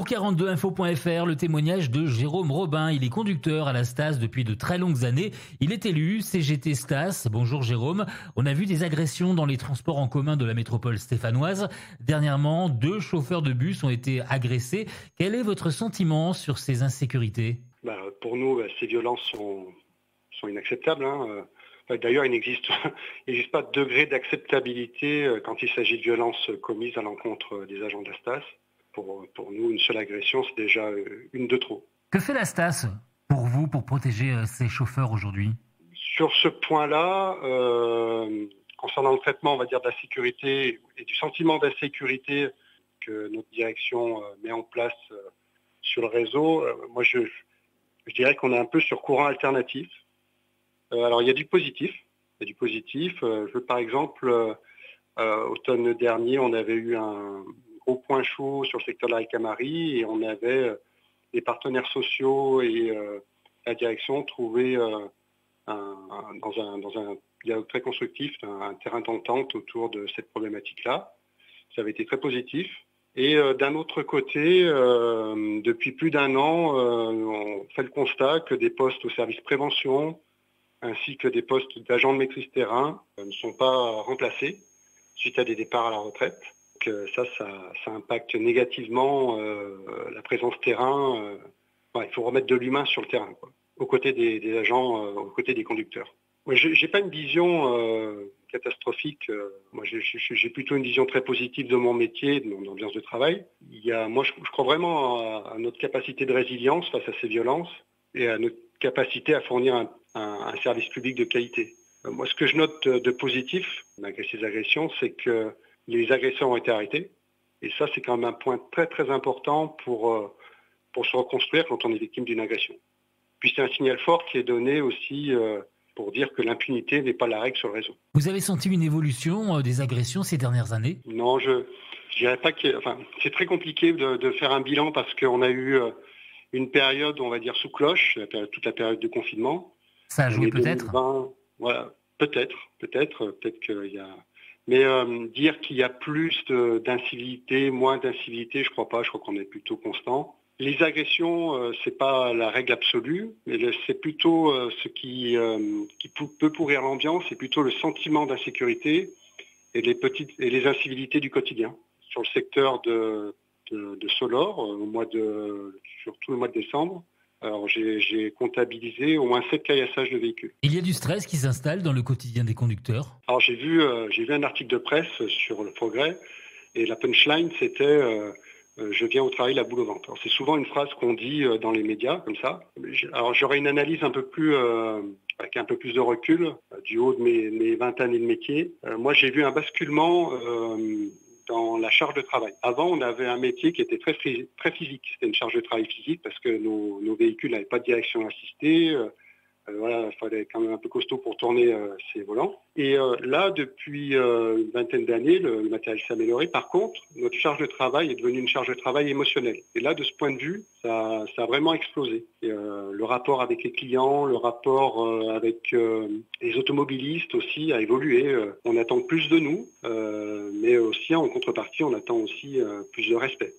42info.fr, le témoignage de Jérôme Robin. Il est conducteur à la Stas depuis de très longues années. Il est élu CGT Stas. Bonjour Jérôme. On a vu des agressions dans les transports en commun de la métropole stéphanoise. Dernièrement, 2 chauffeurs de bus ont été agressés. Quel est votre sentiment sur ces insécurités ? Pour nous, ces violences sont inacceptables. D'ailleurs, il n'existe pas de degré d'acceptabilité quand il s'agit de violences commises à l'encontre des agents de la Stas. Pour nous, une seule agression, c'est déjà une de trop. Que fait la Stas pour vous, pour protéger ces chauffeurs aujourd'hui ? Sur ce point-là, concernant le traitement, on va dire, de la sécurité et du sentiment d'insécurité que notre direction met en place sur le réseau, moi je dirais qu'on est un peu sur courant alternatif. Alors il y a du positif. Par exemple, automne dernier, on avait eu un gros point chaud sur le secteur de la Ricamarie et on avait les partenaires sociaux et la direction trouvé dans un dialogue très constructif un terrain d'entente autour de cette problématique-là. Ça avait été très positif. Et d'un autre côté, depuis plus d'1 an, on fait le constat que des postes au service prévention ainsi que des postes d'agents de maîtrise terrain ne sont pas remplacés suite à des départs à la retraite. Donc, ça impacte négativement la présence terrain. Il faut remettre de l'humain sur le terrain, aux côtés des agents, aux côtés des conducteurs. Moi, j'ai pas une vision catastrophique. Moi, j'ai plutôt une vision très positive de mon métier, de mon ambiance de travail. Moi, je crois vraiment à notre capacité de résilience face à ces violences et à notre capacité à fournir un service public de qualité. Moi, ce que je note de positif, malgré ces agressions, c'est que les agresseurs ont été arrêtés. Et ça, c'est quand même un point très, très important pour se reconstruire quand on est victime d'une agression. Puis c'est un signal fort qui est donné aussi pour dire que l'impunité n'est pas la règle sur le réseau. Vous avez senti une évolution des agressions ces dernières années ? Non, je dirais pas c'est très compliqué de faire un bilan parce qu'on a eu une période, on va dire, sous cloche, toute la période de confinement. Ça a joué peut-être ? 2020, voilà, peut-être qu'il y a... Mais dire qu'il y a plus d'incivilité, moins d'incivilité, je crois pas. Je crois qu'on est plutôt constant. Les agressions, c'est pas la règle absolue, mais c'est plutôt ce qui peut pourrir l'ambiance, c'est plutôt le sentiment d'insécurité et les incivilités du quotidien. Sur le secteur de Solor, surtout le mois de décembre, alors j'ai comptabilisé au moins 7 caillassages de véhicules. Il y a du stress qui s'installe dans le quotidien des conducteurs ? Alors j'ai vu un article de presse sur le Progrès et la punchline c'était je viens au travail la boule au ventre. Alors, c'est souvent une phrase qu'on dit dans les médias comme ça. Alors j'aurais une analyse un peu plus avec un peu plus de recul du haut de mes 20 années de métier. Moi j'ai vu un basculement dans la charge de travail. Avant, on avait un métier qui était très physique. C'était une charge de travail physique parce que nos véhicules n'avaient pas de direction assistée. Il fallait quand même un peu costaud pour tourner ces volants. Et là, depuis une vingtaine d'années, le matériel s'est amélioré. Par contre, notre charge de travail est devenue une charge de travail émotionnelle. Et là, de ce point de vue, ça a vraiment explosé. Et, le rapport avec les clients, le rapport avec les automobilistes aussi a évolué. On attend plus de nous, mais aussi en contrepartie, on attend aussi plus de respect.